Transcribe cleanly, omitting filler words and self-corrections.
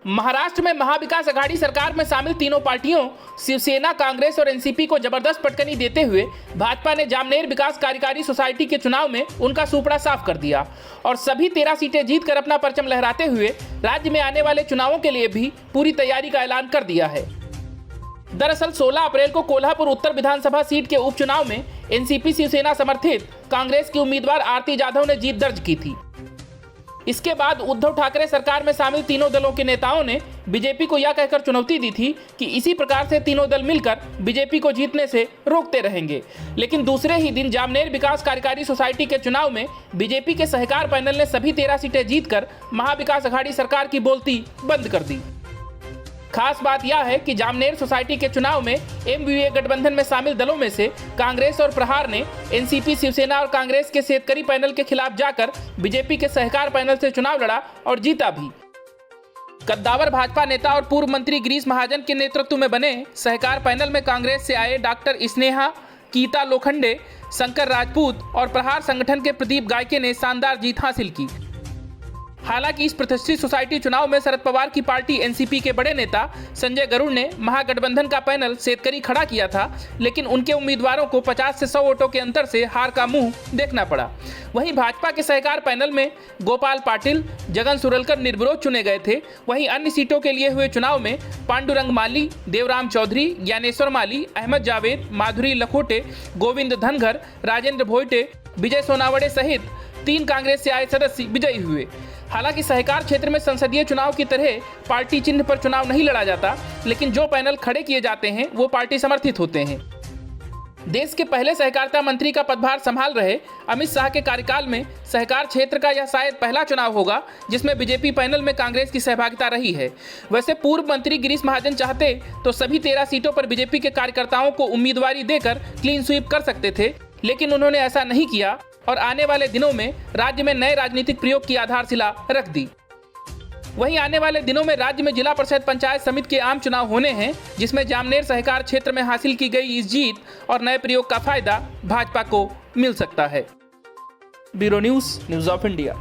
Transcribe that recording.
महाराष्ट्र में महाविकास अघाड़ी सरकार में शामिल तीनों पार्टियों शिवसेना, कांग्रेस और एनसीपी को जबरदस्त पटकनी देते हुए भाजपा ने जामनेर विकास कार्यकारी सोसाइटी के चुनाव में उनका सुपड़ा साफ कर दिया और सभी 13 सीटें जीतकर अपना परचम लहराते हुए राज्य में आने वाले चुनावों के लिए भी पूरी तैयारी का ऐलान कर दिया है। दरअसल 16 अप्रैल को कोल्हापुर उत्तर विधानसभा सीट के उपचुनाव में एनसीपी शिवसेना समर्थित कांग्रेस की उम्मीदवार आरती जाधव ने जीत दर्ज की थी। इसके बाद उद्धव ठाकरे सरकार में शामिल तीनों दलों के नेताओं ने बीजेपी को यह कहकर चुनौती दी थी कि इसी प्रकार से तीनों दल मिलकर बीजेपी को जीतने से रोकते रहेंगे। लेकिन दूसरे ही दिन जामनेर विकास कार्यकारी सोसाइटी के चुनाव में बीजेपी के सहकार पैनल ने सभी 13 सीटें जीतकर महाविकास अघाड़ी सरकार की बोलती बंद कर दी। खास बात यह है कि जामनेर सोसाइटी के चुनाव में एमवीए गठबंधन में शामिल दलों में से कांग्रेस और प्रहार ने एनसीपी, शिवसेना और कांग्रेस के शेतकरी पैनल के खिलाफ जाकर बीजेपी के सहकार पैनल से चुनाव लड़ा और जीता भी। कद्दावर भाजपा नेता और पूर्व मंत्री गिरीश महाजन के नेतृत्व में बने सहकार पैनल में कांग्रेस से आए डॉक्टर स्नेहा, गीता लोखंडे, शंकर राजपूत और प्रहार संगठन के प्रदीप गायके ने शानदार जीत हासिल की। हालांकि इस प्रतिष्ठित सोसाइटी चुनाव में शरद पवार की पार्टी एनसीपी के बड़े नेता संजय गरुड़ ने महागठबंधन का पैनल शेतकरी खड़ा किया था, लेकिन उनके उम्मीदवारों को 50 से 100 वोटों के अंतर से हार का मुंह देखना पड़ा। वहीं भाजपा के सहकार पैनल में गोपाल पाटिल, जगन सुरलकर निर्विरोध चुने गए थे। वहीं अन्य सीटों के लिए हुए चुनाव में पांडुरंग माली, देवराम चौधरी, ज्ञानेश्वर माली, अहमद जावेद, माधुरी लखोटे, गोविंद धनगर, राजेंद्र भोइटे, विजय सोनावड़े सहित 3 कांग्रेस से आए सदस्य विजयी हुए। हालांकि सहकार क्षेत्र में संसदीय चुनाव की तरह पार्टी चिन्ह पर चुनाव नहीं लड़ा जाता, लेकिन जो पैनल खड़े किए जाते हैं वो पार्टी समर्थित होते हैं। देश के पहले सहकारिता मंत्री का पदभार संभाल रहे अमित शाह के कार्यकाल में सहकार क्षेत्र का यह शायद पहला चुनाव होगा जिसमें बीजेपी पैनल में कांग्रेस की सहभागिता रही है। वैसे पूर्व मंत्री गिरीश महाजन चाहते तो सभी 13 सीटों पर बीजेपी के कार्यकर्ताओं को उम्मीदवारी देकर क्लीन स्वीप कर सकते थे, लेकिन उन्होंने ऐसा नहीं किया और आने वाले दिनों में राज्य में नए राजनीतिक प्रयोग की आधारशिला रख दी। वहीं आने वाले दिनों में राज्य में जिला परिषद पंचायत समिति के आम चुनाव होने हैं, जिसमें जामनेर सहकार क्षेत्र में हासिल की गई इस जीत और नए प्रयोग का फायदा भाजपा को मिल सकता है। Bureau news of India.